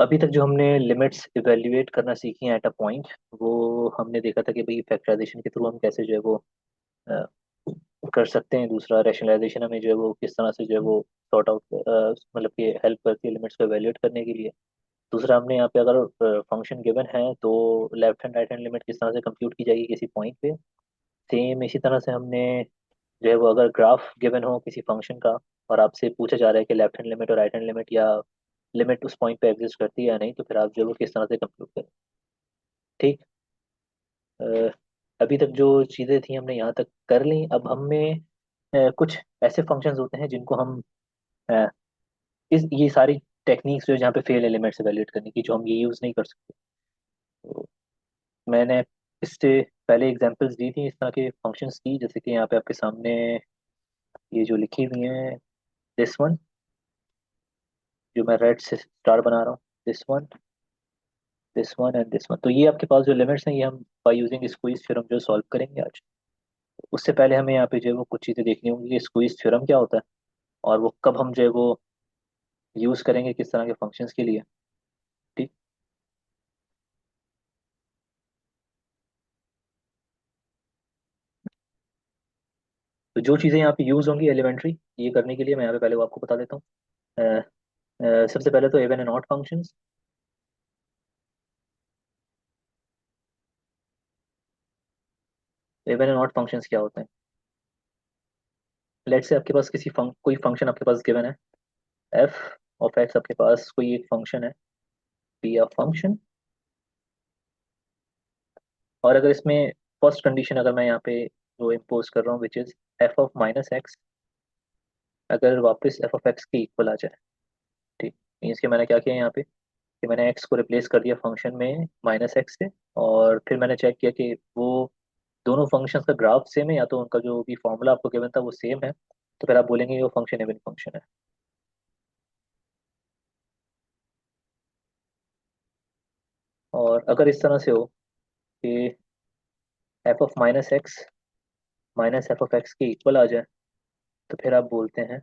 अभी तक जो हमने लिमिट्स इवेल्युएट करना सीखी हैं एट अ पॉइंट, वो हमने देखा था कि भाई फैक्टराइजेशन के थ्रू हम कैसे जो है वो अ, कर सकते हैं। दूसरा, रैशनलाइजेशन हमें जो है वो किस तरह से जो है वो सॉर्ट आउट मतलब कि हेल्प करती है लिमिट्स को इवेल्युएट करने के लिए। दूसरा, हमने यहाँ पे अगर फंक्शन गिवन है तो left hand right hand limit किस तरह से कंप्यूट की जाएगी किसी पॉइंट पे। सेम इसी तरह से हमने जो है वो अगर ग्राफ गिवन हो किसी फंक्शन का और आपसे पूछा जा रहा है कि लेफ्ट हैंड लिमिट और राइट हैंड लिमिट या लिमिट उस पॉइंट पे एग्जिस्ट करती है या नहीं, तो फिर आप जो है वो किस तरह से कंप्यूट करें। ठीक। अ, अभी तक जो चीज़ें थी हमने यहाँ तक कर ली। अब हमें कुछ ऐसे फंक्शंस होते हैं जिनको हम अ, इस ये सारी टेक्निक्स जो है जहाँ पे फेल एलिमेंट्स एवेल्यूएट करने की, जो हम ये यूज़ नहीं कर सकते। तो मैंने इससे पहले एग्जांपल्स दी थी इस तरह के फंक्शंस की, जैसे कि यहाँ पे आपके सामने ये जो लिखी हुई है, दिस वन, जो मैं रेड से स्टार बना रहा हूँ, this one, this one and this one. तो ये आपके पास जो लिमिट्स हैं ये हम बाय यूजिंग स्क्वीज थ्योरम जो सॉल्व करेंगे आज। उससे पहले हमें यहाँ पे जो है वो कुछ चीज़ें देखनी होंगी कि स्क्वीज थ्योरम क्या होता है और वो कब हम जो है वो यूज़ करेंगे किस तरह के फंक्शंस के लिए। ठीक। तो जो चीज़ें यहाँ पे यूज़ होंगी एलिमेंट्री ये करने के लिए, मैं यहाँ पे पहले वो आपको बता देता हूँ। सबसे पहले तो even and odd functions. Even and odd functions क्या होते हैं? लेट्स से आपके पास कोई फंक्शन आपके पास गिवन है, एफ ऑफ एक्स। आपके पास कोई एक फंक्शन है, पी ऑफ फंक्शन। और अगर इसमें फर्स्ट कंडीशन अगर मैं यहाँ पे जो इम्पोज कर रहा हूँ which is F of minus x, अगर वापस एफ ऑफ एक्स के इक्वल आ जाए। ठीक। मीन्स कि मैंने क्या किया यहाँ पे कि मैंने एक्स को रिप्लेस कर दिया फंक्शन में माइनस एक्स से, और फिर मैंने चेक किया कि वो दोनों फंक्शंस का ग्राफ सेम है या तो उनका जो भी फॉर्मूला आपको गिवन था वो सेम है, तो फिर आप बोलेंगे ये वो फंक्शन इवन फंक्शन है। और अगर इस तरह से हो कि f of minus f of x के इक्वल आ जाए, तो फिर आप बोलते हैं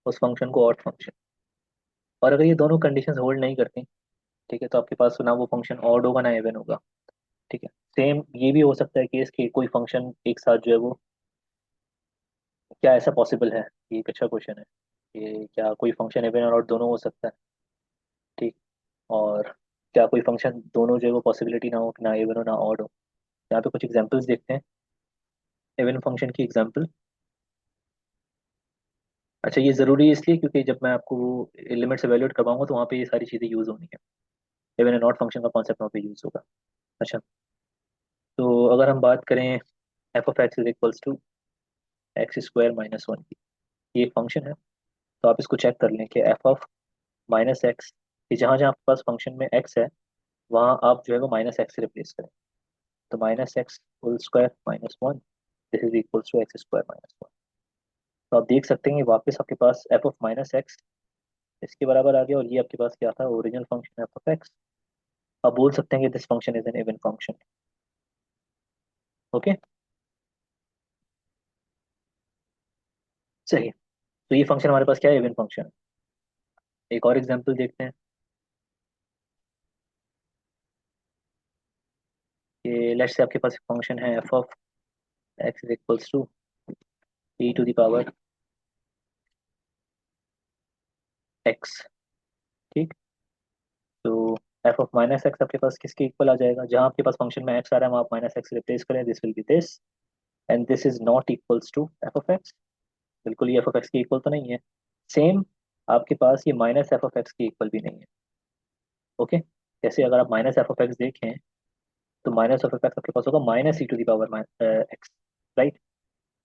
उस फंक्शन को ऑड फंक्शन। और अगर ये दोनों कंडीशंस होल्ड नहीं करती, ठीक है, तो आपके पास ना वो फंक्शन ऑड होगा ना इवन होगा। ठीक है। सेम ये भी हो सकता है कि इसके कोई फंक्शन एक साथ जो है वो, क्या ऐसा पॉसिबल है? ये एक अच्छा क्वेश्चन है कि क्या कोई फंक्शन इवन और ऑड दोनों हो सकता है। ठीक। और क्या कोई फंक्शन दोनों जो है वो पॉसिबिलिटी ना हो कि ना इवन हो ना ऑड हो। यहाँ पे कुछ एग्जांपल्स देखते हैं इवन फंक्शन की एग्जांपल। अच्छा, ये ज़रूरी है इसलिए क्योंकि जब मैं आपको लिमिट से वैल्यूएट करवाऊंगा तो वहाँ पे ये सारी चीज़ें यूज़ होनी है। इवन एंड ऑड फंक्शन का कॉन्सेप्ट वहाँ पे यूज़ होगा। अच्छा, तो अगर हम बात करें f of x is equals to x square minus one की, ये एक फंक्शन है। तो आप इसको चेक कर लें कि एफ ऑफ माइनस एक्स, कि जहाँ जहाँ आपके पास फंक्शन में एक्स है वहाँ आप जो है वो माइनस एक्स से रिप्लेस करें। तो minus x whole square minus one, this is equals to x square minus one. तो आप देख सकते हैं कि वापस आपके पास एफ ऑफ माइनस एक्स इसके बराबर आ गया, और ये आपके पास क्या था, original function F of x. आप बोल सकते हैं कि this function is an even function. Okay. सही। तो ये फंक्शन हमारे पास क्या है, इवन फंक्शन है। एक और एग्जांपल देखते हैं कि लेट्स से आपके पास एक फंक्शन है f of x is equals to e to the power x. ठीक। तो एफ ऑफ माइनस एक्स आपके पास किसके इक्वल आ जाएगा? जहां आपके पास फंक्शन में एक्स आ रहा है वहां आप माइनस एक्स रिप्लेस करें, this will be this, and this is not equals to f of x. बिल्कुल ये एफ ऑफ एक्स के इक्वल तो नहीं है। सेम आपके पास ये माइनस एफ ऑफ एक्स के इक्वल भी नहीं है। ओके। जैसे अगर आप माइनस एफ ऑफ एक्स देखें तो माइनस एफ ऑफ एक्स आपके पास होगा minus e to the power x. Right.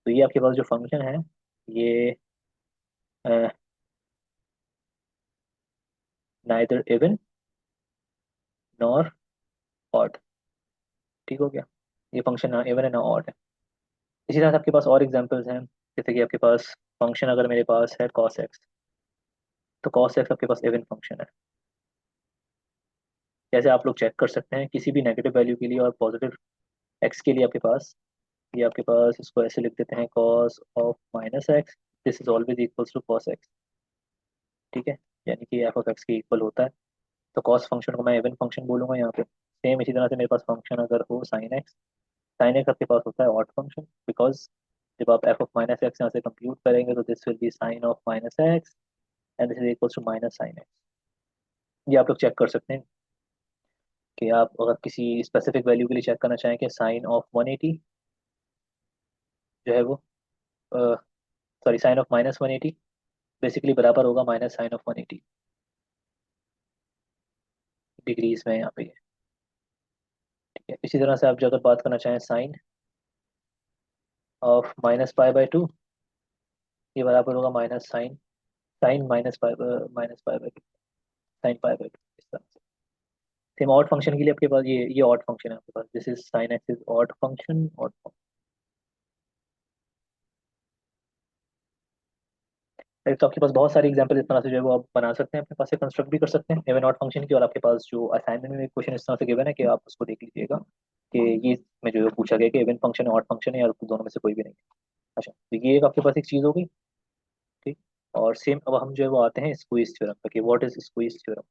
तो ये आपके पास जो फंक्शन है ये नाइदर इवन नॉर ऑड। ठीक हो गया। ये फंक्शन ना इवन है ना ऑड है। इसी तरह से आपके पास और एग्जांपल्स हैं, जैसे कि आपके पास फंक्शन अगर मेरे पास है cos x, तो cos x आपके पास इवन फंक्शन है। जैसे आप लोग चेक कर सकते हैं किसी भी नेगेटिव वैल्यू के लिए और पॉजिटिव x के लिए आपके पास, ये आपके पास इसको ऐसे लिख देते हैं cos of minus x, this is always equals to cos x। ठीक है। यानी कि एफ ऑफ एक्स के इक्वल होता है। तो कॉस फंक्शन को मैं इवन फंक्शन बोलूंगा यहाँ पे। सेम इसी तरह से मेरे पास फंक्शन अगर हो साइन एक्स आपके पास होता है ऑड फंक्शन, बिकॉज जब आप एफ ऑफ माइनस एक्स यहाँ से कंप्यूट करेंगे तो this will be sine of minus x and this is equal to minus sine x. ये आप लोग चेक कर सकते हैं कि आप अगर किसी स्पेसिफिक वैल्यू के लिए चेक करना चाहें कि साइन ऑफ 180 जो है वो, sorry sine of minus 180 basically बराबर होगा माइनस साइन ऑफ 180 डिग्रीज में यहाँ पे। ठीक है, इसी तरह से आप जो अगर बात करना चाहें sine of minus pi by two, ये बराबर होगा minus sine sine minus pi by two, sine pi by two, इस तरह से। सेम ऑड फंक्शन के लिए आपके पास ये ऑड फंक्शन है आपके पास, this is sine x is odd function odd. तो आपके पास बहुत सारे एग्जांपल इस तरह से जो है वो आप बना सकते हैं, अपने पास से कंस्ट्रक्ट भी कर सकते हैं इवन ऑड फंक्शन की। और आपके पास जो असाइनमेंट में क्वेश्चन इस तरह से गिवन है कि आप उसको देख लीजिएगा कि ये में जो है पूछा गया कि इवन फंक्शन है ऑड फंक्शन है या दोनों में से कोई भी नहीं है। अच्छा, तो ये एक आपके पास एक चीज़ हो गई। ठीक। और सेम अब हम जो है वो आते हैं स्क्वीज थ्योरम पे कि व्हाट इज स्क्वीज थ्योरम।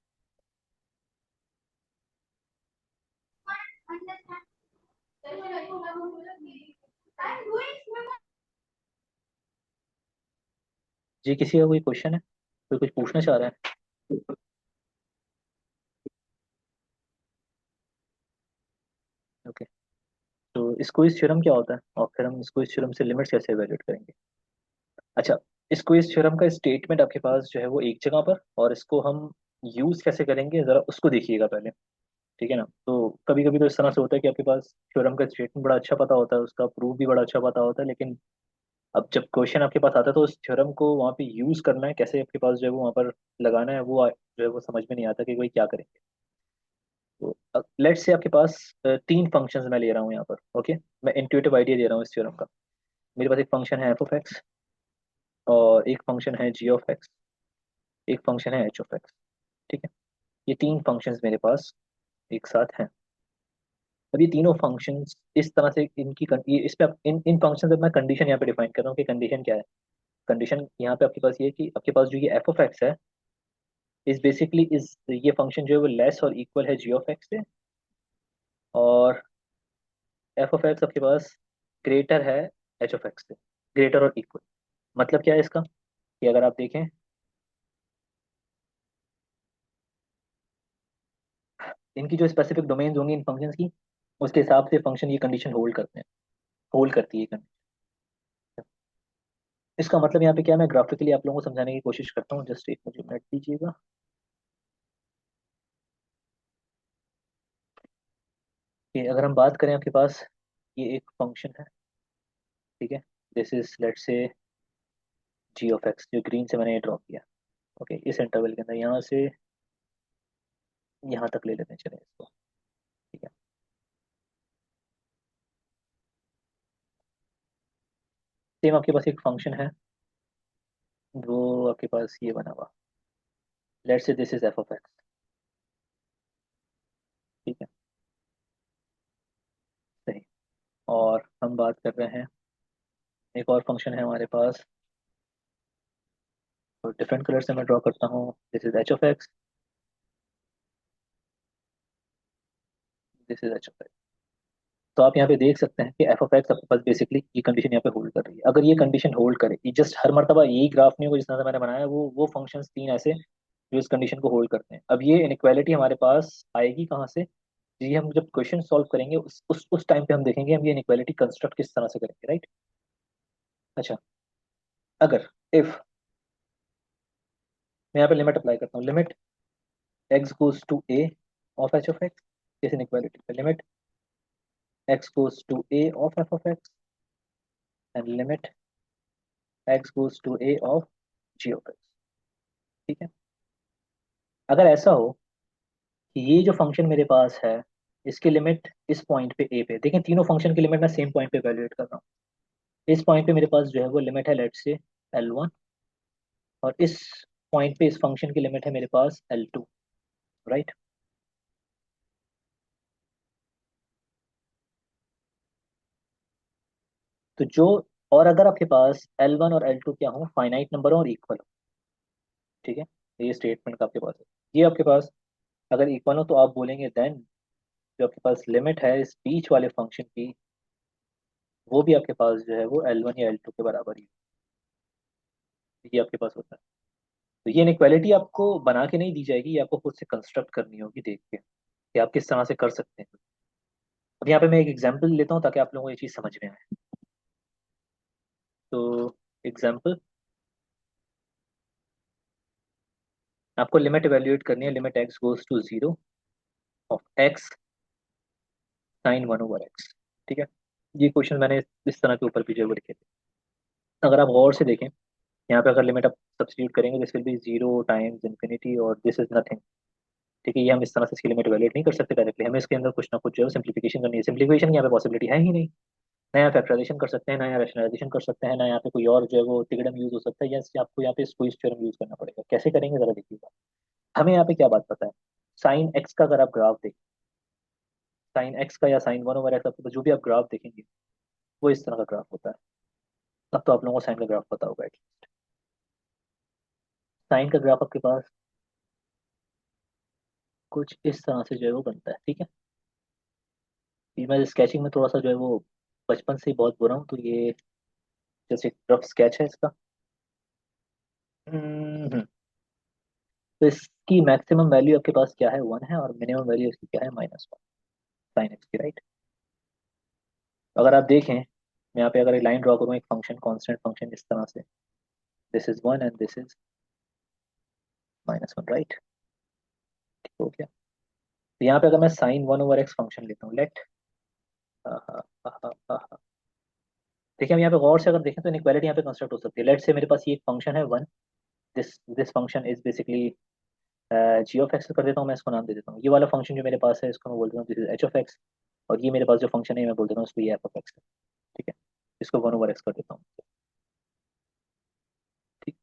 जी, किसी का कोई क्वेश्चन है, कोई कुछ पूछना चाह रहा है? ओके। तो स्क्वीज थ्योरम क्या होता है और फिर हम स्क्वीज थ्योरम से लिमिट्स कैसे इवेल्युएट करेंगे? अच्छा, स्क्वीज थ्योरम का स्टेटमेंट आपके पास जो है वो एक जगह पर, और इसको हम यूज कैसे करेंगे जरा उसको देखिएगा पहले। ठीक है ना? तो कभी कभी तो इस तरह से होता है कि आपके पास थ्योरम का स्टेटमेंट बड़ा अच्छा पता होता है, उसका प्रूफ भी बड़ा अच्छा पता होता है, लेकिन अब जब क्वेश्चन आपके पास आता है तो उस थ्योरम को वहाँ पे यूज करना है कैसे, आपके पास जो है वो वहाँ पर लगाना है, वो जो है वो समझ में नहीं आता कि कोई क्या करेंगे। तो लेट्स से आपके पास तीन फंक्शंस मैं ले रहा हूँ यहाँ पर। ओके, मैं इंट्यूटिव आइडिया दे रहा हूँ इस थ्योरम का। मेरे पास एक फंक्शन है एफ ऑफ एक्स, और एक फंक्शन है जी ऑफ एक्स, एक फंक्शन है एच ऑफ एक्स। ठीक है, ये तीन फंक्शंस मेरे पास एक साथ हैं। अब ये तीनों फंक्शंस इस तरह से ये इस पे इन इन फंक्शन पे मैं कंडीशन यहाँ पे डिफाइन कर रहा हूँ कि कंडीशन क्या है। कंडीशन यहाँ पे आपके पास ये है कि आपके पास जो ये एफ ऑफ एक्स है इज बेसिकली इज ये फंक्शन जो है वो लेस और इक्वल है जी ऑफ एक्स से, और एफ ऑफ एक्स आपके पास ग्रेटर है एच ऑफ एक्स से, ग्रेटर और इक्वल। मतलब क्या है इसका कि अगर आप देखें, इनकी जो स्पेसिफिक डोमेन्स होंगी इन फंक्शंस की, उसके हिसाब से फंक्शन ये कंडीशन होल्ड करते हैं, होल्ड करती है कंडीशन। इसका मतलब यहाँ पे क्या है, मैं ग्राफिकली आप लोगों को समझाने की कोशिश करता हूँ, जस्ट एक मुझे मिनट दीजिएगा। कि अगर हम बात करें आपके पास ये एक फंक्शन है। ठीक है, this is let's say g of x, जो ग्रीन से मैंने ये ड्रॉ किया। ओके, इस इंटरवल के अंदर यहाँ से यहाँ तक ले लेते हैं, चले इसको। ठीक है, सेम आपके पास एक फंक्शन है वो आपके पास ये बना हुआ, let's say this is F of x. ठीक है, सही। और हम बात कर रहे हैं, एक और फंक्शन है हमारे पास, और डिफरेंट कलर से मैं ड्रॉ करता हूँ, this is H of x, this is H of x. तो आप यहाँ पे देख सकते हैं कि एफ ऑफ एक्स आपके पास बेसिकली ये कंडीशन यहाँ पे होल्ड कर रही है। अगर ये कंडीशन होल्ड करे, ये जस्ट हर मर्तबा यही ग्राफ नहीं होगा जिस तरह से मैंने बनाया, वो फंक्शंस तीन ऐसे जो इस कंडीशन को होल्ड करते हैं। अब ये इनक्वालिटी हमारे पास आएगी कहाँ से? जी, हम जब क्वेश्चन सॉल्व करेंगे उस टाइम पे हम देखेंगे हम ये इनक्वालिटी कंस्ट्रक्ट किस तरह से करेंगे, राइट? अच्छा, अगर इफ मैं यहाँ पे लिमिट अप्लाई करता हूँ, limit x goes to a of h of x, इस इनक्वालिटी पे limit x goes to a of f of x and limit x goes to a of g of x. ठीक है, अगर ऐसा हो कि ये जो फंक्शन मेरे पास है इसकी लिमिट इस पॉइंट पे ए पे, देखें तीनों फंक्शन की लिमिट मैं सेम पॉइंट पे वैल्यूएट कर रहा हूँ। इस पॉइंट पे मेरे पास जो है वो लिमिट है लेट्स से L1, और इस पॉइंट पे इस फंक्शन की लिमिट है मेरे पास L2, राइट? तो जो, और अगर आपके पास L1 और L2 क्या हो, फाइनाइट नंबर हो और इक्वल हो। ठीक है, ये स्टेटमेंट का आपके पास है। ये आपके पास अगर इक्वल हो तो आप बोलेंगे देन जो आपके पास लिमिट है इस बीच वाले फंक्शन की, वो भी आपके पास जो है वो L1 या L2 के बराबर ही है। ये आपके पास होता है। तो ये इनइक्वालिटी आपको बना के नहीं दी जाएगी, ये आपको खुद से कंस्ट्रक्ट करनी होगी देख के कि आप किस तरह से कर सकते हैं। अब यहाँ पे मैं एक एग्जांपल लेता हूँ ताकि आप लोगों को ये चीज़ समझ में आए। तो एग्जांपल, आपको लिमिट इवेल्युएट करनी है, limit x goes to 0 of x sine 1/x। ठीक है, ये क्वेश्चन मैंने इस तरह के ऊपर भी जो है वो लिखे थे। अगर आप गौर से देखें, यहाँ पे अगर लिमिट आप सब्स्टिट्यूट करेंगे this will B 0 times infinity और दिस इज नथिंग। ठीक है, ये हम इस तरह से इसकी लिमिट वैल्यूएट नहीं कर सकते डायरेक्टली, हमें इसके अंदर कुछ ना कुछ जो है सिंप्लीफिकेशन करनी है। सिंप्लीफिकेशन की यहाँ पे पॉसिबिलिटी है ही नहीं। नया फैक्टराइजेशन कर सकते हैं, नया रैशनलाइजेशन कर सकते हैं, ना यहाँ पे कोई और जो है वो तिकड़म यूज हो सकता है, या आपको यहाँ पे स्क्वीज थ्योरम यूज करना पड़ेगा। कैसे करेंगे जरा देखिएगा। हमें यहाँ पे क्या बात पता है, साइन एक्स का अगर आप ग्राफ देखें, साइन एक्स का या साइन 1/x, आपको जो भी आप ग्राफ देखेंगे वो इस तरह का ग्राफ होता है। अब तो आप लोगों को साइन का ग्राफ पता होगा एटलीस्ट। साइन का ग्राफ आपके पास कुछ इस तरह से जो है वो बनता है। ठीक है, ये मैं स्केचिंग में थोड़ा सा जो है वो बचपन से ही बहुत बुरा हूँ, तो ये जैसे रफ स्केच है इसका। हम्म, तो इसकी मैक्सिमम वैल्यू आपके पास क्या है, 1 है, और मिनिमम वैल्यू इसकी क्या है, -1 साइन एक्स की, राइट। अगर आप देखें, मैं यहाँ पे अगर एक लाइन ड्रॉ करूँ, एक फंक्शन कांस्टेंट फंक्शन इस तरह से, this is 1 and this is -1, right. हो गया। तो यहाँ पे अगर मैं साइन 1/x फंक्शन लेता हूँ, लेट, देखिए हम यहाँ पे गौर से अगर देखें तो इनइक्वालिटी यहाँ पे कंस्ट्रक्ट हो सकती है। लेट से मेरे पास ये एक फंक्शन है 1, this this function is basically g(x) कर देता हूँ, मैं इसको नाम दे देता हूँ। ये वाला फंक्शन जो मेरे पास है इसको मैं बोल देता हूँ दिस इज h(x), और ये मेरे पास जो फंक्शन है मैं बोल देता हूँ इसको ये f(x) है। ठीक है, इसको 1/x कर देता हूँ। ठीक,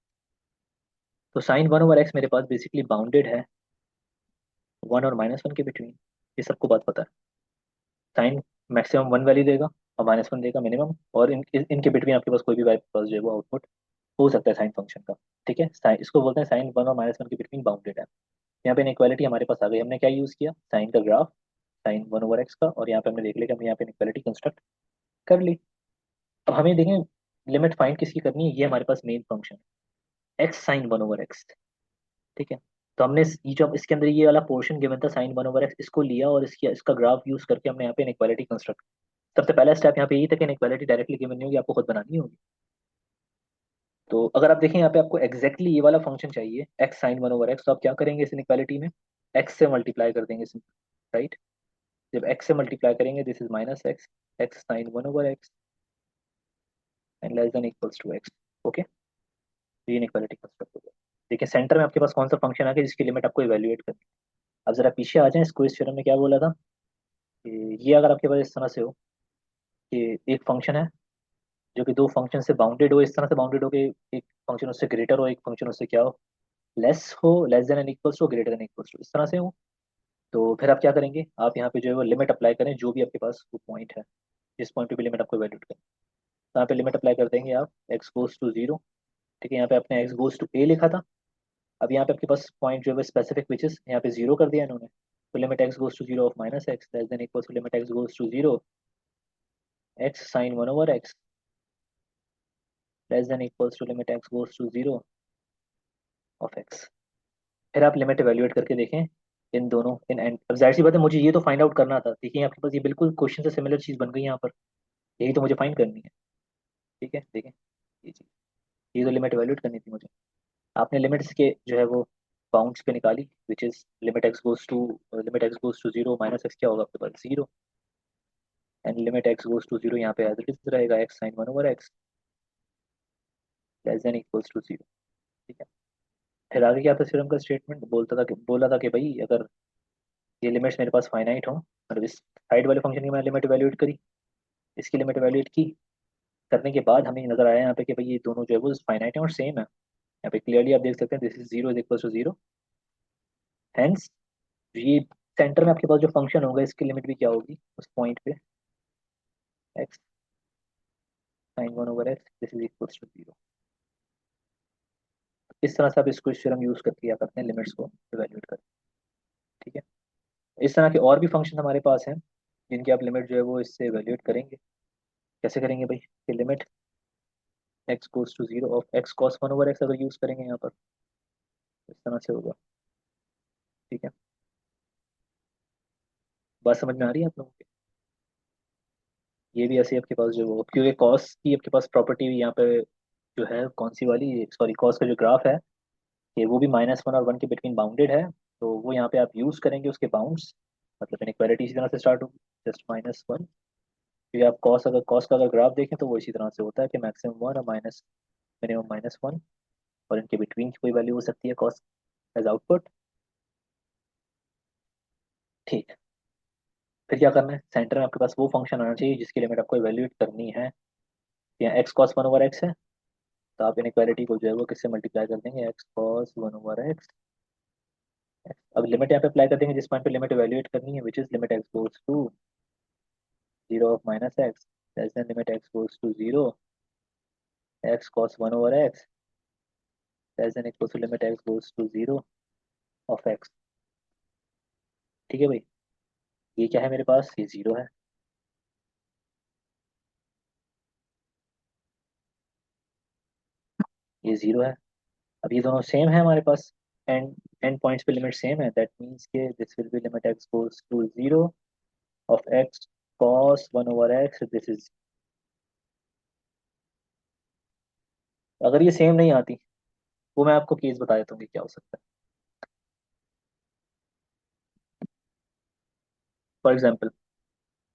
तो साइन 1/x मेरे पास बेसिकली बाउंडेड है 1 और -1 के बिटवीन, ये सबको बात पता है। साइन मैक्सिमम 1 वैल्यू देगा और -1 देगा मिनिमम, और इनके बिटवीन आपके पास कोई भी वाइप पास जो है वो आउटपुट हो सकता है साइन फंक्शन का। ठीक है, इसको बोलते हैं साइन 1 और -1 के बिटवीन बाउंडेड है। यहाँ पे इनइक्वालिटी हमारे पास आ गई, हमने क्या यूज़ किया, साइन का ग्राफ, साइन 1/x का, और यहाँ पे हमने देख लिया कि हमने यहाँ पे इनइक्वालिटी कंस्ट्रक्ट कर ली। अब हमें देखें लिमिट फाइंड किसकी करनी है, ये हमारे पास मेन फंक्शन है एक्स साइन 1/x। ठीक है, तो हमने ये जो इसके अंदर ये वाला पोर्शन गिवन था साइन 1/x, इसको लिया और इसका ग्राफ यूज करके हमने यहाँ पे इनइक्वालिटी कंस्ट्रक्ट। सबसे पहला स्टेप यहाँ पे यही था कि इनइक्वालिटी डायरेक्टली गिवन नहीं होगी, आपको खुद बनानी होगी। तो अगर आप देखें यहाँ पे आपको एग्जैक्टली ये वाला फंक्शन चाहिए एक्स साइन 1/x, तो आप क्या करेंगे इस इनइक्वालिटी में, एक्स से मल्टीप्लाई कर देंगे, राइट। जब एक्स से मल्टीप्लाई करेंगे this is -x, x sine 1/x and less than equals to x. Okay, तो ये इनइक्वालिटी कंस्ट्रक्ट हो गया। देखिए सेंटर में आपके पास कौन सा फंक्शन आ गया जिसकी लिमिट आपको इवेल्युएट करनी है। अब जरा पीछे आ जाएं, स्क्विज थ्योरम में क्या बोला था कि ये अगर आपके पास इस तरह से हो कि एक फंक्शन है जो कि दो फंक्शन से बाउंडेड हो, इस तरह से बाउंडेड हो कि एक फंक्शन उससे ग्रेटर हो, एक फंक्शन उससे क्या हो, लेस हो, less than and equals to, greater than equals to, इस तरह से हो। तो फिर आप क्या करेंगे, आप यहाँ पे जो है वो लिमिट अप्लाई करें जो भी आपके पास वो पॉइंट है, जिस पॉइंट पे भी लिमिट आपको वैल्यूट करें, तो यहाँ पे लिमिट अप्लाई कर देंगे आप एक्स गोज टू 0। ठीक है, यहाँ पे आपने एक्स गोज टू ए लिखा था, अब यहाँ पे आपके पास पॉइंट जो है स्पेसिफिक विच इज यहाँ पे 0 कर दिया इन्होंने। तो limit x goes to 0 of -x less than equals to limit x goes to 0 x sine 1/x less than equals to limit x goes to 0 of x. फिर आप लिमिट इवेल्युएट करके देखें इन दोनों इन एंड। अब जाहिर सी बात है मुझे ये तो फाइंड आउट करना था, देखिए आपके पास ये बिल्कुल क्वेश्चन से सिमिलर चीज बन गई यहाँ पर, यही तो मुझे फाइंड करनी है। ठीक है, देखें ये चीज, ये तो लिमिट इवेल्युएट करनी थी मुझे। आपने लिमिट्स के जो है वो बाउंड्स पे निकाली which is limit x goes to 0 -x क्या होगा आपके पास 0, and limit x goes to 0 यहाँ पे एज इट इज रहेगा x sine 1/x less than equals to 0। ठीक है, फिर आगे क्या था थ्योरम का स्टेटमेंट, बोला था कि भाई अगर ये लिमिट्स मेरे पास फाइनाइट हो, मतलब इस साइड वाले फंक्शन की मैंने लिमिट इवैल्यूएट करी, इसकी लिमिट इवैल्यूएट की, करने के बाद हमें नजर आया यहाँ पे कि भाई ये दोनों जो है वो फाइनाइट है और सेम है। यहाँ पे क्लियरली आप देख सकते हैं this is 0 is equal to 0, hence ये सेंटर में आपके पास जो फंक्शन होगा इसकी लिमिट भी क्या होगी उस पॉइंट पे, x sine 1/x this is equal to 0। इस तरह से आप इसको थ्योरम यूज करके क्या करते हैं, लिमिट्स को इवेल्युएट करते हैं। ठीक है। इस तरह के और भी फंक्शन हमारे पास हैं जिनकी आप लिमिट जो है वो इससे इवेल्युएट करेंगे। कैसे करेंगे भाई, कि limit x goes to zero of x cos one over x अगर यूज करेंगे यहाँ पर, इस तरह से होगा। ठीक है, बात समझ में आ रही है आप लोगों को? ये भी ऐसे आपके पास जो वो, क्योंकि कॉस की आपके पास प्रॉपर्टी यहाँ पे जो है कौन सी वाली, सॉरी कॉस का जो ग्राफ है कि वो भी -1 और 1 के बिटवीन बाउंडेड है। तो वो यहाँ पे आप यूज करेंगे उसके बाउंड्स, मतलब इनइक्वालिटी इसी तरह से स्टार्ट होगी, जस्ट -1। क्योंकि आप कॉस का अगर ग्राफ देखें तो वो इसी तरह से होता है कि मैक्सिमम 1 और माइनस मिनिमम -1, और इनके बिटवीन की कोई वैल्यू हो सकती है कॉस एज आउटपुट। ठीक है, फिर क्या करना है, सेंटर में आपके पास वो फंक्शन आना चाहिए जिसकी लिमिट आपको इवेल्युएट करनी है। यहाँ x cos one over x है, तो आप इनइक्वालिटी को जो है वो किससे मल्टीप्लाई कर देंगे, x cos one over x. अब लिमिट यहाँ पे अप्लाई कर देंगे जिस पॉइंट पे लिमिट इवेल्युएट करनी है, which is limit x goes to zero of minus x, less than limit x goes to zero x cos one over x, less than equal to limit x goes to zero of x. ठीक है भाई, ये क्या है मेरे पास, ये zero है, ये जीरो है। अब ये दोनों सेम है हमारे पास, एंड एंड पॉइंट्स पे लिमिट सेम है, दैट मीन्स के this will be limit x goes to zero of x cos one over x, this is. अगर ये सेम नहीं आती, वो मैं आपको केस बता देता हूँ कि क्या हो सकता है। फॉर एग्जाम्पल,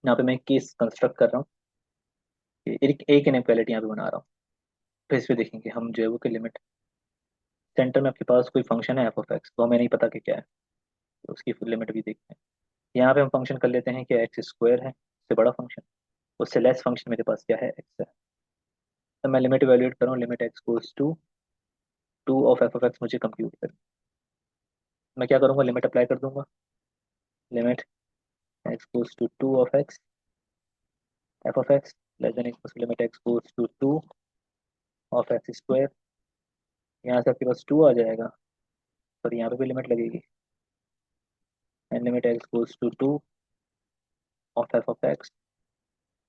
यहाँ पे मैं एक केस कंस्ट्रक्ट कर रहा हूँ कि एक इनइक्वालिटी यहाँ पे बना रहा हूँ। फिर इस पे देखेंगे हम जो है वो कि लिमिट, सेंटर में आपके पास कोई फंक्शन है एफ ऑफ एक्स, वो हमें नहीं पता कि क्या है, तो उसकी फुल लिमिट भी देखते हैं। यहाँ पे हम फंक्शन कर लेते हैं कि एक्स स्क्वायर है, उससे बड़ा फंक्शन, उससे लेस फंक्शन मेरे पास क्या है, एक्स है। तो मैं लिमिट इवेल्युएट करूँ, limit x goes to two of f of x मुझे कंप्यूट कर, मैं क्या करूँगा, लिमिट अप्लाई कर दूंगा, limit x goes to two of x f of x, less than equal limit x goes to two of x square. यहाँ से आपके पास टू आ जाएगा, पर यहाँ पे भी लिमिट लगेगी, and limit x goes to two of f of x,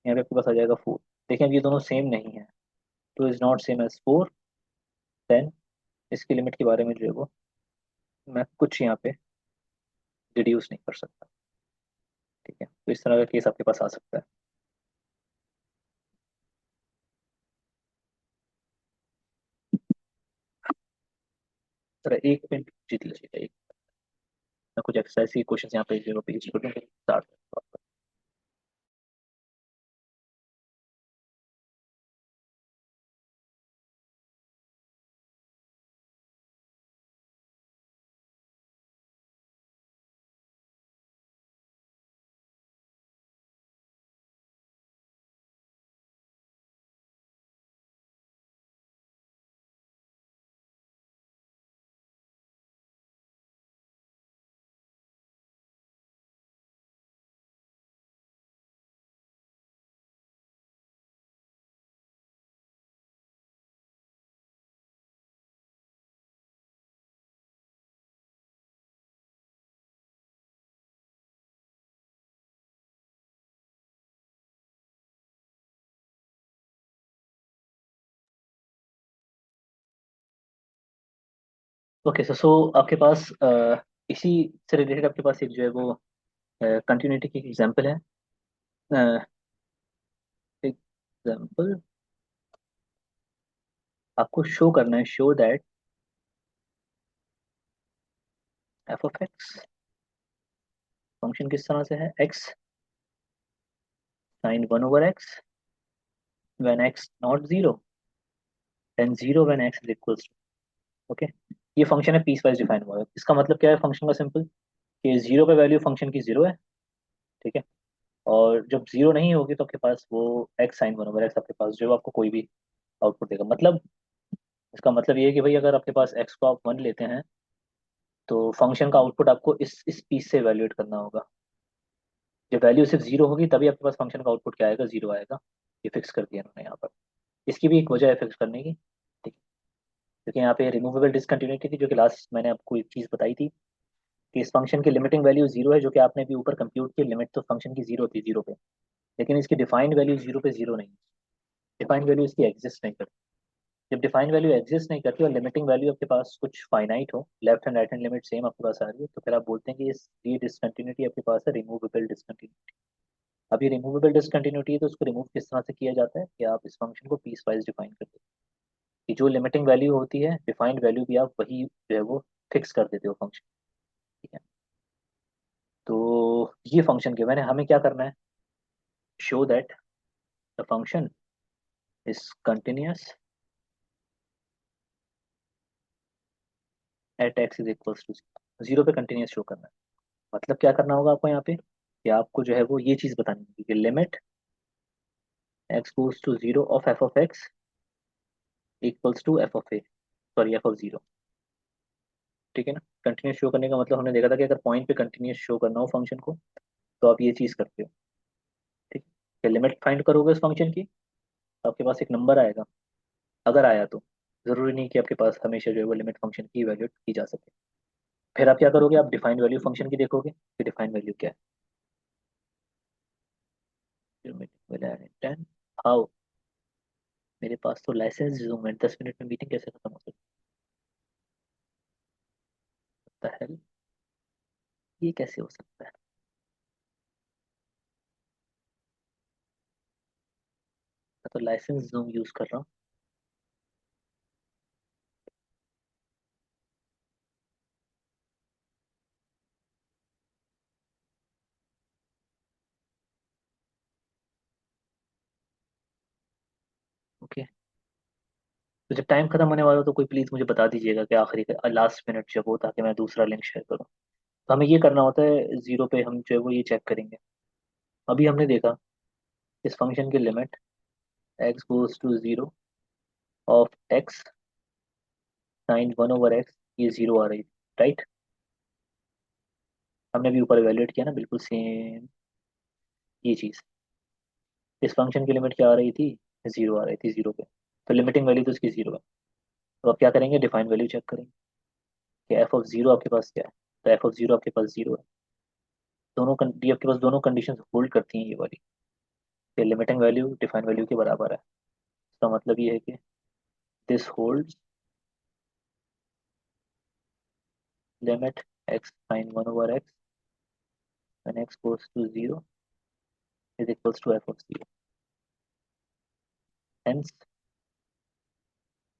यहाँ पे आपके पास आ जाएगा फोर। देखिए अब ये दोनों सेम नहीं है, two is not same as four, then इसकी लिमिट के बारे में जो है वो मैं कुछ यहाँ पे डिड्यूस नहीं कर सकता। ठीक है, तो इस तरह का केस आपके पास आ सकता है। सर एक मिनट जीत लीजिएगा, एक, मैं कुछ एक्सरसाइज के क्वेश्चन यहाँ पे जो है वो पेज कर दूँ, स्टार्ट। ओके सो आपके पास इसी से रिलेटेड आपके पास एक जो है वो कंटिन्यूटी की एग्जांपल है। एग्जांपल आपको शो करना है, show that f of x function किस तरह से है, x sine one over x when x not zero and zero when x is equal to, okay. ये फंक्शन है पीस वाइज डिफाइन हुआ है, इसका मतलब क्या है फंक्शन का, सिंपल कि जीरो पे वैल्यू फंक्शन की जीरो है। ठीक है, और जब जीरो नहीं होगी तो आपके पास वो x sine one over x आपके पास जो है वो आपको कोई भी आउटपुट देगा। मतलब इसका मतलब ये है कि भाई अगर आपके पास एक्स को आप वन लेते हैं तो फंक्शन का आउटपुट आपको इस पीस से इवेल्युएट करना होगा। जब वैल्यू सिर्फ जीरो होगी तभी आपके पास फंक्शन का आउटपुट क्या आएगा, जीरो आएगा। ये फिक्स कर दिया उन्होंने यहाँ पर, इसकी भी एक वजह है फिक्स करने की। ठीक है, क्योंकि यहाँ पे रिमूवेबल डिसकंटिन्यूटी थी, जो कि लास्ट मैंने आपको एक चीज़ बताई थी कि इस फंक्शन की लिमिटिंग वैल्यू जीरो है, जो कि आपने भी ऊपर कंप्यूट की, लिमिट तो फंक्शन की जीरो थी जीरो पे, लेकिन इसकी डिफाइंड वैल्यू जीरो पे जीरो नहीं, डिफाइंड वैल्यू इसकी एग्जिस्ट नहीं करती। जब डिफाइंड वैल्यू एग्जिस्ट नहीं करती और लिमिटिंग वैल्यू आपके पास कुछ फाइनाइट हो, left and right hand limit same आपके पास आ रही है, तो फिर आप बोलते हैं कि ये डिसकंटिन्यूटी आपके पास है रिमूवेबल डिसकंटिन्यूटी। अब ये रिमूवेबल डिसकंटिन्यूटी है, तो उसको रिमूव किस तरह से किया जाता है कि आप इस फंक्शन को पीस वाइज डिफाइन करते हो, कि जो लिमिटिंग वैल्यू होती है डिफाइंड वैल्यू भी आप वही जो है वो फिक्स कर देते हो फंक्शन। ठीक है, तो ये फंक्शन के मैंने हमें क्या करना है, show that the function is continuous at x is equals to zero पे कंटिन्यूअस शो करना है। मतलब क्या करना होगा आपको यहाँ पे कि आपको जो है वो ये चीज़ बतानी होगी कि limit x goes to zero of f of x equals to f of a, sorry f of zero. ठीक है ना, कंटिन्यूस शो करने का मतलब हमने देखा था कि अगर पॉइंट पे कंटिन्यूस शो करना हो फंक्शन को, तो आप ये चीज़ करते हो। ठीक है, लिमिट फाइंड करोगे उस फंक्शन की, तो आपके पास एक नंबर आएगा, अगर आया तो, जरूरी नहीं कि आपके पास हमेशा जो है वो लिमिट फंक्शन की इवैल्यूएट की जा सके। फिर आप क्या करोगे, आप डिफाइंड वैल्यू फंक्शन की देखोगे कि डिफाइंड वैल्यू क्या है। हाउ, मेरे पास तो लाइसेंस जूम है, 10 मिनट में मीटिंग कैसे खत्म हो सकता है, ये कैसे हो सकता है। मैं तो लाइसेंस जूम यूज कर रहा हूँ। ओके, तो जब टाइम खत्म होने वाला हो तो कोई प्लीज मुझे बता दीजिएगा कि आखिरी लास्ट मिनट जब हो, ताकि मैं दूसरा लिंक शेयर करूँ। तो हमें ये करना होता है, जीरो पे हम जो है वो ये चेक करेंगे। अभी हमने देखा इस फंक्शन की limit x goes to zero of x sine one over x, ये जीरो आ रही थी, राइट। हमने भी ऊपर इवेल्युएट किया ना, बिल्कुल सेम ये चीज़। इस फंक्शन की लिमिट क्या आ रही थी, जीरो आ रही थी जीरो पे, तो लिमिटिंग वैल्यू तो इसकी जीरो है। तो अब क्या करेंगे, डिफाइन वैल्यू चेक करेंगे कि एफ ऑफ जीरो आपके पास क्या है। तो एफ ऑफ जीरो आपके पास जीरो है, दोनों ये आपके पास दोनों कंडीशन होल्ड करती हैं ये वाली, कि लिमिटिंग वैल्यू डिफाइन वैल्यू के बराबर है। इसका मतलब ये है कि this holds limit x sine one over x when x goes to 0 is equals to f of 0, hence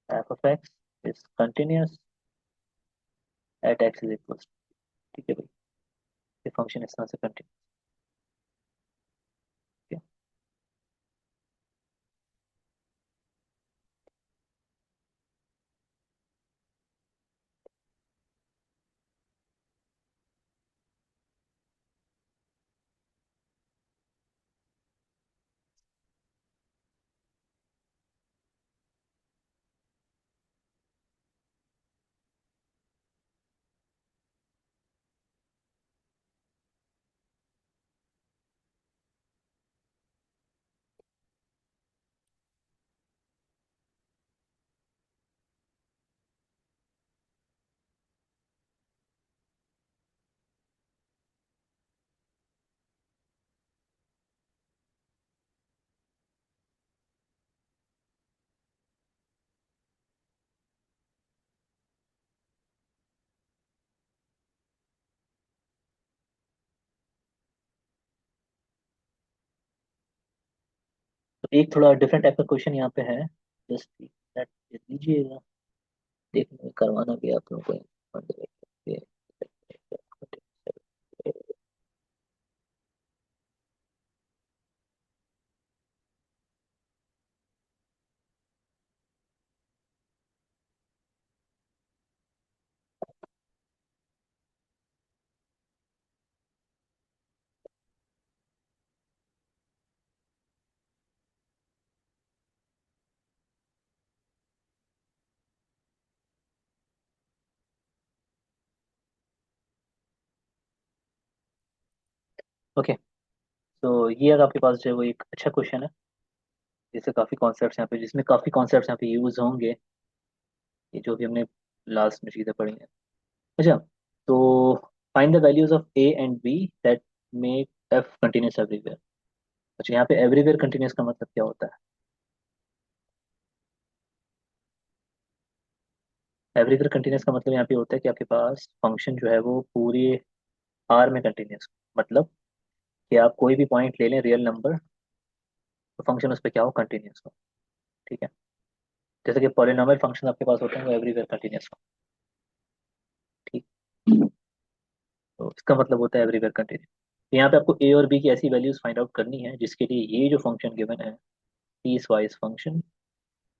f of x is continuous at x is equals to, ठीक है भाई, ये फंक्शन इस तरह से कंटिन्यू। तो एक थोड़ा डिफरेंट टाइप का क्वेश्चन यहाँ पे है, जस्ट लीजिएगा, देखने करवाना भी आप लोगों को। ओके, तो ये अगर आपके पास जो है वो एक अच्छा क्वेश्चन है, जिससे काफी कॉन्सेप्ट्स यहाँ पे, जिसमें काफी कॉन्सेप्ट्स यहाँ पे यूज होंगे। ये जो भी हमने लास्ट में चीज़ें पढ़ी हैं। अच्छा, तो find the values of a and b that make f continuous everywhere. अच्छा, यहाँ पे एवरीवेयर कंटिन्यूस का मतलब क्या होता है? एवरीवेयर कंटिन्यूस का मतलब यहाँ पे होता है कि आपके पास फंक्शन जो है वो पूरे आर में कंटिन्यूस, मतलब कि आप कोई भी पॉइंट ले लें रियल नंबर, तो फंक्शन उस पर क्या हो, कंटिन्यूस हो। ठीक है, जैसे कि पॉलिनॉमियल फंक्शन आपके पास होते हैं वो एवरीवेयर कंटिन्यूस हो। ठीक, तो इसका मतलब होता है एवरीवेयर कंटिन्यूस। यहाँ पे आपको ए और बी की ऐसी वैल्यूज फाइंड आउट करनी है जिसके लिए ये जो फंक्शन गिवन है, पीस वाइज फंक्शन,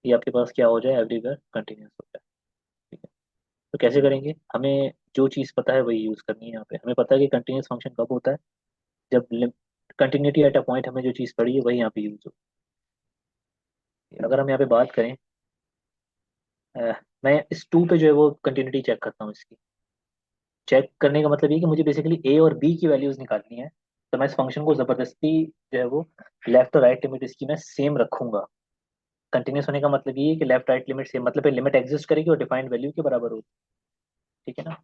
ये आपके पास क्या हो जाए, एवरीवेयर कंटिन्यूस हो जाए। ठीक है, तो कैसे करेंगे? हमें जो चीज़ पता है वही यूज़ करनी है। यहाँ पे हमें पता है कि कंटिन्यूस फंक्शन कब होता है, जब कंटिन्यूटी एट अ पॉइंट, हमें जो चीज़ पड़ी है वही यहाँ पे यूज हो। अगर हम यहाँ पे बात करें, अ, मैं इस टू पे जो है वो कंटिन्यूटी चेक करता हूँ इसकी। चेक करने का मतलब ये कि मुझे बेसिकली ए और बी की वैल्यूज निकालनी है। तो मैं इस फंक्शन को जबरदस्ती जो है वो लेफ्ट और राइट लिमिट इसकी मैं सेम रखूंगा। कंटिन्यूस होने का मतलब ये है कि लेफ्ट राइट लिमिट सेम, मतलब लिमिट एग्जिस्ट करेगी और डिफाइंड वैल्यू के बराबर होगी। ठीक है ना?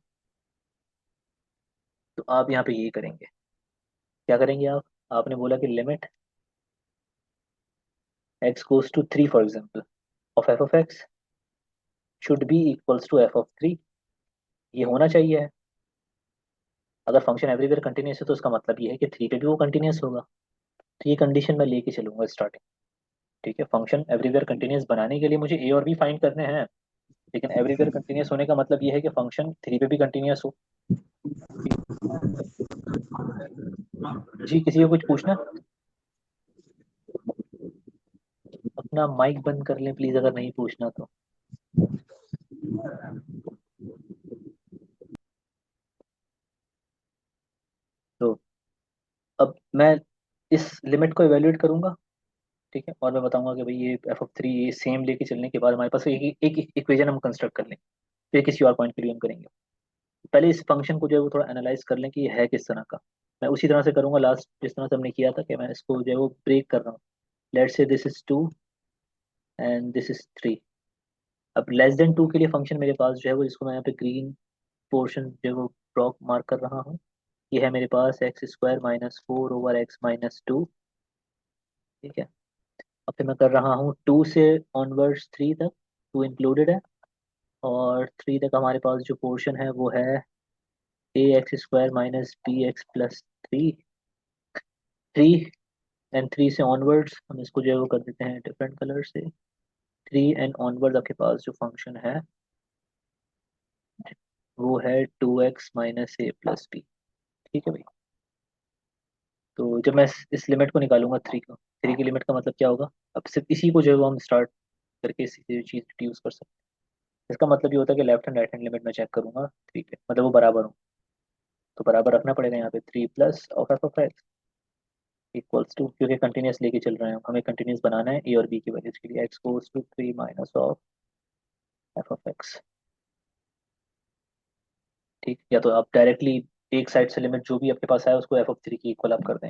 तो आप यहाँ पे यही करेंगे। क्या करेंगे आप? आपने बोला कि limit x goes to three for example of f of x should be equals to f of three. ये होना चाहिए। अगर फंक्शन एवरीवेयर कंटिन्यूस है तो उसका मतलब ये है कि थ्री पे भी वो कंटिन्यूस होगा। तो ये कंडीशन मैं लेके चलूंगा स्टार्टिंग। ठीक है, फंक्शन एवरीवेयर कंटिन्यूस बनाने के लिए मुझे ए और बी फाइंड करने हैं, लेकिन एवरीवेयर कंटिन्यूस होने का मतलब ये है कि फंक्शन थ्री पे भी कंटिन्यूस हो। जी, किसी को कुछ पूछना? अपना माइक बंद कर लें प्लीज, अगर नहीं पूछना तो। तो अब मैं इस लिमिट को इवेल्युएट करूंगा। ठीक है, और मैं बताऊंगा कि भाई ये एफ ऑफ थ्री, ये सेम लेके चलने के बाद हमारे पास एक इक्वेशन हम कंस्ट्रक्ट कर लें, फिर किसी और पॉइंट के लिए हम करेंगे। पहले इस फंक्शन को जो है वो थोड़ा एनालाइज कर लें कि ये है किस तरह का। मैं उसी तरह से करूंगा लास्ट जिस तरह से हमने किया था, कि मैं इसको जो है वो ब्रेक कर रहा हूँ। Let's say this is two and this is three. अब लेस देन टू के लिए फंक्शन मेरे पास जो है वो, जिसको मैं यहाँ पे ग्रीन पोर्शन जो है वो ड्रॉप मार्क कर रहा हूँ, ये है मेरे पास x square minus four over x minus two. ठीक है, अब फिर मैं कर रहा हूँ टू से ऑनवर्ड्स थ्री तक, टू इंक्लूडेड है। और थ्री तक हमारे पास जो पोर्शन है वो है a x square minus b x plus three. Three and three से ऑनवर्ड्स हम इसको जो है वो कर देते हैं डिफरेंट कलर से। थ्री एंड ऑनवर्ड्स आपके पास जो फंक्शन है वो है two x minus a plus b. ठीक है भाई, तो जब मैं इस लिमिट को निकालूंगा थ्री को, थ्री की लिमिट का मतलब क्या होगा? अब सिर्फ इसी को जो है वो हम स्टार्ट करके इसी चीज यूज कर सकते हैं। इसका मतलब ये होता है कि left and right hand limit में चेक करूंगा थ्री पे, मतलब वो बराबर हो। तो बराबर रखना पड़ेगा यहाँ पे, three plus of f of x equals to, क्योंकि कंटिन्यूस लेके चल रहे हैं हमें कंटिन्यूस बनाना है ए और बी की वैल्यूज के लिए, x goes to three minus of f of x. ठीक, या तो आप डायरेक्टली एक साइड से लिमिट जो भी आपके पास है उसको एफ ऑफ थ्री की इक्वल आप कर दें,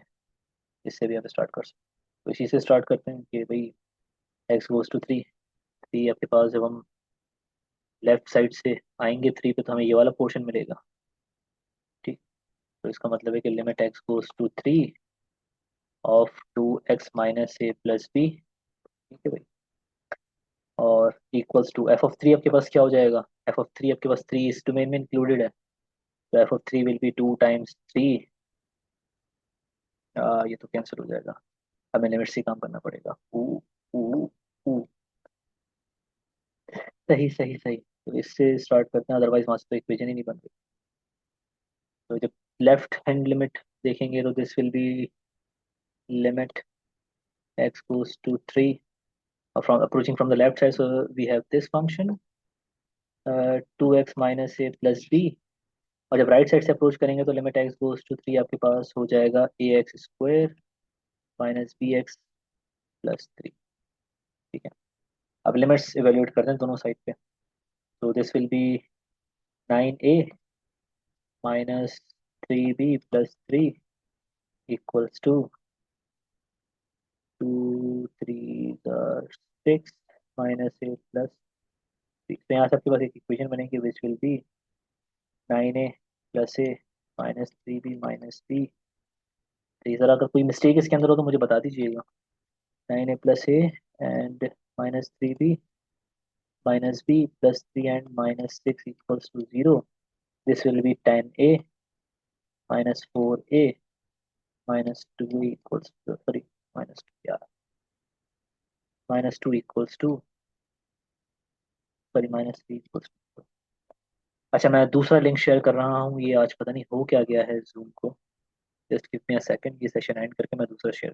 इससे भी आप स्टार्ट कर सकते हैं। तो इसी से स्टार्ट करते हैं कि भाई x goes to three. Three आपके पास जब हम लेफ्ट साइड से आएंगे थ्री पे तो हमें ये वाला पोर्शन मिलेगा। ठीक, तो इसका मतलब है कि limit x goes to three of two x minus a plus b. ठीक है भाई, और equals to f of three आपके पास क्या हो जाएगा? एफ ऑफ थ्री आपके पास थ्री इस डोमेन में इंक्लूडेड है, तो f of three will be two times three. ये तो कैंसिल हो जाएगा, हमें लिमिट से काम करना पड़ेगा। ऊ, ऊ, सही सही सही, तो इससे स्टार्ट करते हैं, अदरवाइज वहां से तो इक्वेशन ही नहीं बन रही। तो जब लेफ्ट हैंड लिमिट देखेंगे तो this will be limit x goes to 3, from approaching from the left side, so we have this function 2x minus a plus b। और जब राइट साइड से अप्रोच करेंगे तो लिमिट x goes to 3 आपके पास हो जाएगा a x square minus b x plus three. ठीक है, अब लिमिट्स इवेल्युएट करते हैं दोनों साइड पे। तो this will be nine a minus three b plus three equals to two three six minus a plus three. तो यहाँ से आपके पास एक इक्वेशन बनेगी which will be 9a plus a minus 3b minus b. तो ज़रा अगर कोई मिस्टेक इसके अंदर हो तो मुझे बता दीजिएगा। 9a plus a and minus 3b minus b plus 3 and minus 6 equals to 0। This will be 10a -4a -2 equals to, sorry, -2 यार, -2 equals to, sorry, -3 equals to. अच्छा, मैं दूसरा लिंक शेयर कर रहा हूँ, ये आज पता नहीं हो क्या गया है जूम को। Just give me a second, ये सेशन एंड करके मैं दूसरा शेयर